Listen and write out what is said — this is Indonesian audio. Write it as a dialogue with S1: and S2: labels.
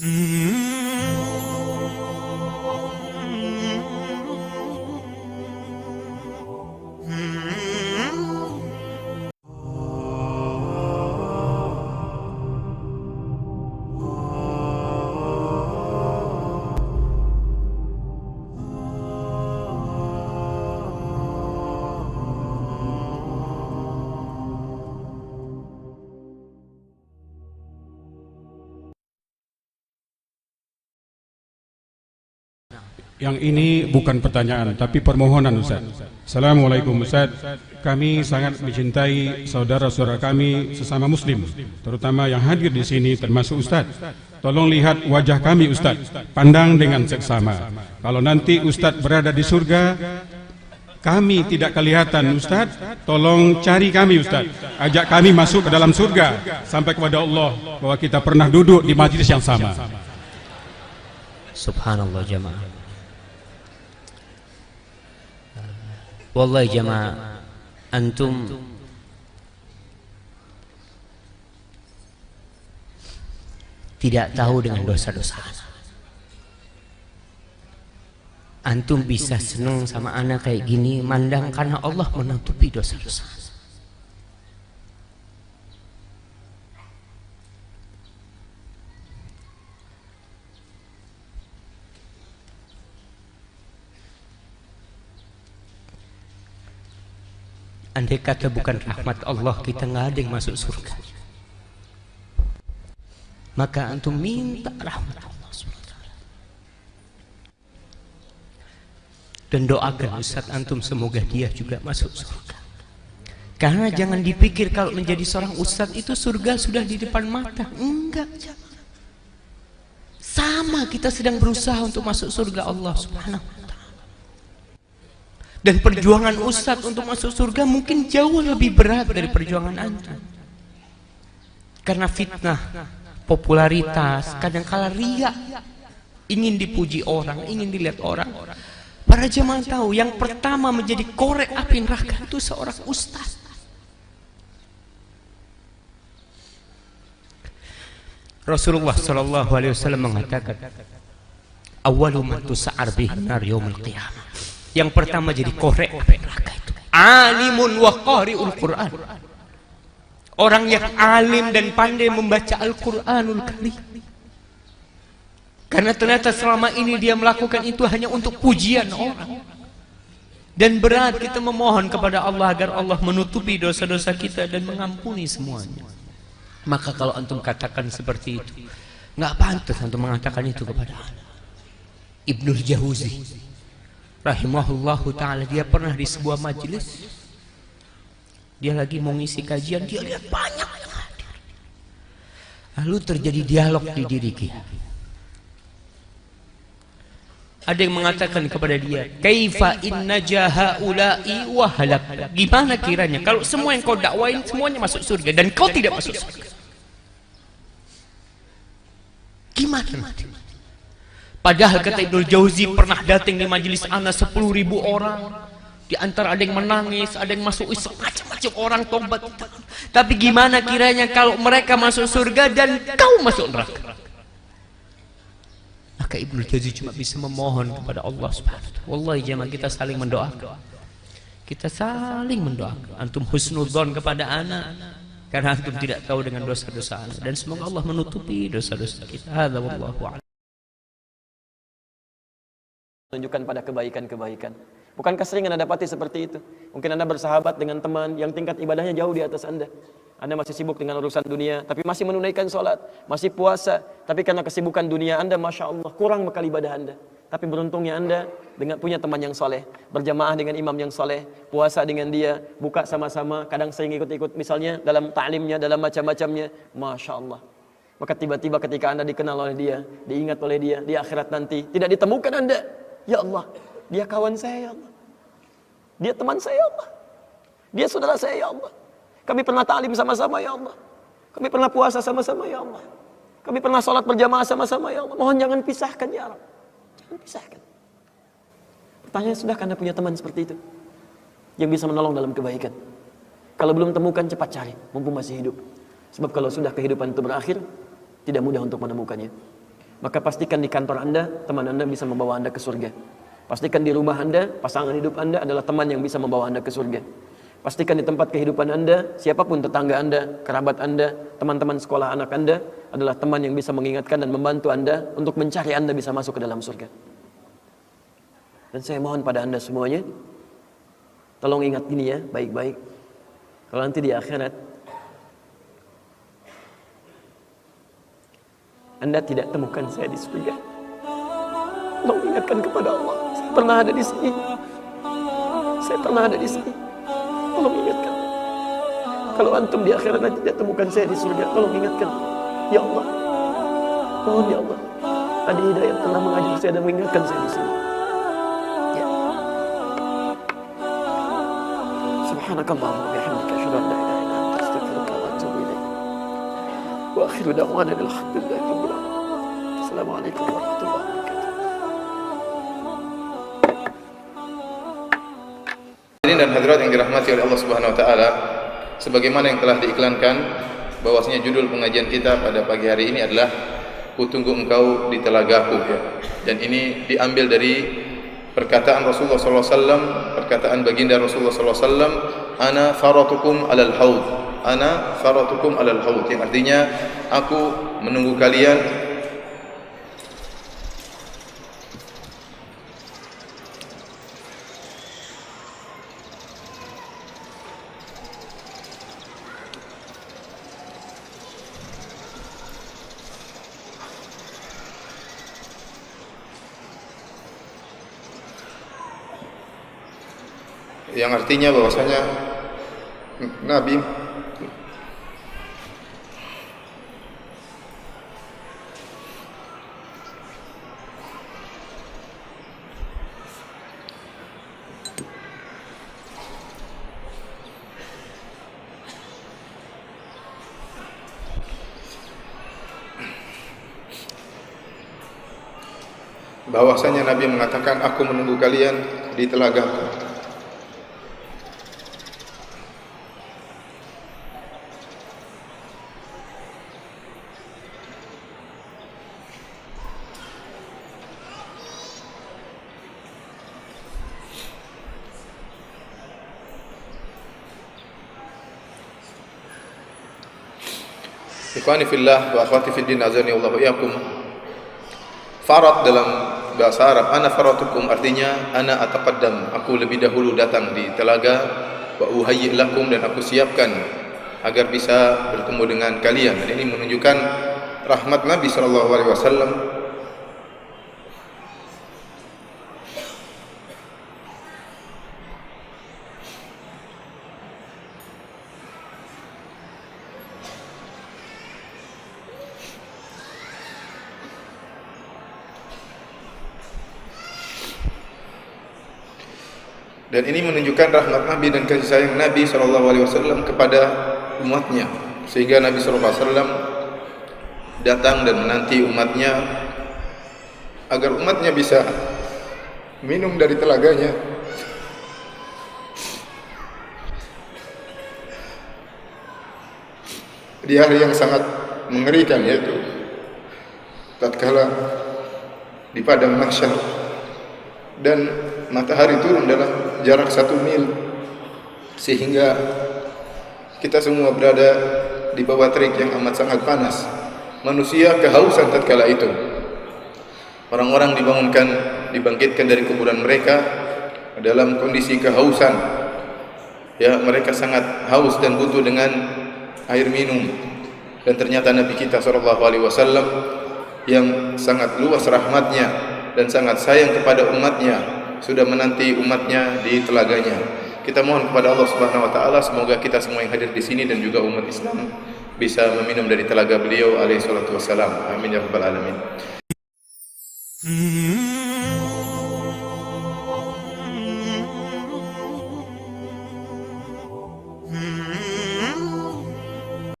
S1: Yang ini bukan pertanyaan, tapi permohonan, Ustaz. Assalamualaikum, Ustaz. Kami sangat mencintai saudara-saudara kami sesama Muslim, terutama yang hadir di sini, termasuk Ustaz. Tolong lihat wajah kami, Ustaz. Pandang dengan seksama. Kalau nanti Ustaz berada di surga, kami tidak kelihatan, Ustaz. Tolong cari kami, Ustaz. Ajak kami masuk ke dalam surga sampai kepada Allah bahwa kita pernah duduk di majlis yang sama.
S2: Subhanallah jamaah. Wallahi jamaah, antum tidak tahu dengan dosa-dosa. Antum bisa senang sama anak kayak gini, mandang karena Allah menutupi dosa-dosa. Andai kata bukan rahmat Allah, kita nggak ada yang masuk surga. Maka antum minta rahmat Allah SWT. Dan doakan Ustaz antum semoga dia juga masuk surga. Karena jangan dipikir kalau menjadi seorang Ustaz itu surga sudah di depan mata. Enggak. Sama, kita sedang berusaha untuk masuk surga Allah Subhanahu wa ta'ala. Dan perjuangan Ustadz untuk masuk surga mungkin jauh lebih berat dari perjuangan antum. Karena fitnah, popularitas, kadangkala riya, ingin dipuji orang, ingin dilihat orang. Para jemaah tahu, yang pertama menjadi korek api neraka itu seorang ustaz. Rasulullah sallallahu alaihi wasallam mengatakan, "Awwalu man tus'ar bihi nar yaumil qiyamah." Yang pertama jadi korek api neraka itu alimun wa qari'ul Quran. Orang yang alim dan pandai membaca Al-Quranul Karim. Karena ternyata selama ini dia melakukan itu hanya untuk pujian orang. Dan berat kita memohon kepada Allah agar Allah menutupi dosa-dosa kita dan mengampuni semuanya. Maka kalau antum katakan seperti itu, nggak pantas antum mengatakan itu kepada Allah. Ibnul Jauzi rahimahullahu ta'ala, dia pernah di sebuah majelis, dia lagi mau ngisi kajian, dia lihat banyak yang hadir. Lalu terjadi dialog di diri dia. Ada yang mengatakan kepada dia, kaifa inna jahaula'i wa halak. Gimana kiranya kalau semua yang kau dakwain semuanya masuk surga dan kau tidak masuk surga? Gimana? Padahal kata Ibnul Jauzi, pernah datang di majelis ana 10.000 orang. Di antara ada yang menangis, ada yang masuk macam-macam orang tobat. Tapi gimana kiranya kalau mereka masuk surga dan kau masuk neraka? Maka Ibnul Jauzi cuma bisa memohon kepada Allah Subhanahu wa ta'ala. Wallahi jemaah, kita saling mendoakan. Kita saling mendoakan. Antum husnudzon kepada anak karena antum tidak tahu dengan dosa-dosa anak, dan semoga Allah menutupi dosa-dosa kita. Hadza wallahu a'lam.
S3: Tunjukkan pada kebaikan-kebaikan. Bukankah sering Anda dapati seperti itu? Mungkin Anda bersahabat dengan teman yang tingkat ibadahnya jauh di atas Anda. Anda masih sibuk dengan urusan dunia, tapi masih menunaikan sholat, masih puasa. Tapi karena kesibukan dunia Anda, Masya Allah, kurang bekal ibadah Anda. Tapi beruntungnya Anda dengan punya teman yang soleh, berjamaah dengan imam yang soleh, puasa dengan dia, buka sama-sama, kadang sering ikut-ikut misalnya dalam ta'limnya, dalam macam-macamnya. Masya Allah. Maka tiba-tiba ketika Anda dikenal oleh dia, diingat oleh dia, di akhirat nanti, tidak ditemukan Anda. Ya Allah, dia kawan saya, ya Allah. Dia teman saya, ya Allah. Dia saudara saya, ya Allah. Kami pernah ta'lim sama-sama, ya Allah. Kami pernah puasa sama-sama, ya Allah. Kami pernah sholat berjamaah sama-sama, ya Allah. Mohon jangan pisahkan, ya Allah. Jangan pisahkan. Pertanyaan, sudahkah Anda punya teman seperti itu? Yang bisa menolong dalam kebaikan? Kalau belum temukan, cepat cari, mumpung masih hidup. Sebab kalau sudah kehidupan itu berakhir, tidak mudah untuk menemukannya. maka pastikan di kantor Anda, teman Anda bisa membawa Anda ke surga. Pastikan di rumah Anda, pasangan hidup Anda adalah teman yang bisa membawa Anda ke surga. Pastikan di tempat kehidupan Anda, siapapun tetangga Anda, kerabat Anda, teman-teman sekolah anak Anda adalah teman yang bisa mengingatkan dan membantu Anda untuk mencari Anda bisa masuk ke dalam surga. Dan saya mohon pada Anda semuanya, tolong ingat ini ya, baik-baik. Kalau nanti di akhirat Anda tidak temukan saya di surga, tolong ingatkan kepada Allah, saya pernah ada di sini. Saya pernah ada di sini. Tolong ingatkan. Kalau antum di akhirat nanti tidak temukan saya di surga, tolong ingatkan. Ya Allah, mohon ya Allah, Adi Hidayat telah mengajak saya dan mengingatkan saya di sini. Ya. Subhanakallahumma wa bihamdika asyhadu an la ilaha illa anta astaghfiruka wa atubu ilaik. Wa akhiru da'wana alhamdulillahi rabbil alamin. Assalamualaikum warahmatullahi wabarakatuh.
S4: Hadirin dan hadirat yang dirahmati oleh Allah Subhanahu wa taala, sebagaimana yang telah diiklankan bahwasanya judul pengajian kita pada pagi hari ini adalah Kutunggu Engkau di Telagaku, ya. Dan ini diambil dari perkataan Rasulullah sallallahu alaihi wasallam, perkataan baginda Rasulullah sallallahu alaihi wasallam, ana faratukum alal haud. Ana faratukum alal haud, yang artinya aku menunggu kalian yang artinya bahwasanya Nabi mengatakan aku menunggu kalian di telagaku. Ikhwani fillah wa akhwati fid din, azani Allah wa iyyakum. Farat dalam bahasa Arab, ana faratukum, artinya ana ataqaddam, aku lebih dahulu datang di telaga, wa uhayyi lakum, dan aku siapkan agar bisa bertemu dengan kalian. Dan ini menunjukkan rahmat Nabi sallallahu alaihi wasallam dan ini menunjukkan rahmat Nabi dan kasih sayang Nabi SAW kepada umatnya, sehingga Nabi SAW datang dan menanti umatnya agar umatnya bisa minum dari telaganya di hari yang sangat mengerikan, yaitu tatkala di padang mahsyar dan matahari turun dalam jarak 1 mil, sehingga kita semua berada di bawah terik yang amat sangat panas. Manusia kehausan tatkala itu. Orang-orang dibangkitkan dari kuburan mereka dalam kondisi kehausan. Ya, mereka sangat haus dan butuh dengan air minum. Dan ternyata Nabi kita sallallahu alaihi wasallam yang sangat luas rahmatnya dan sangat sayang kepada umatnya sudah menanti umatnya di telaganya. Kita mohon kepada Allah Subhanahu wa taala semoga kita semua yang hadir di sini dan juga umat Islam bisa meminum dari telaga beliau alaihi salatu wassalam. Amin ya rabbal alamin.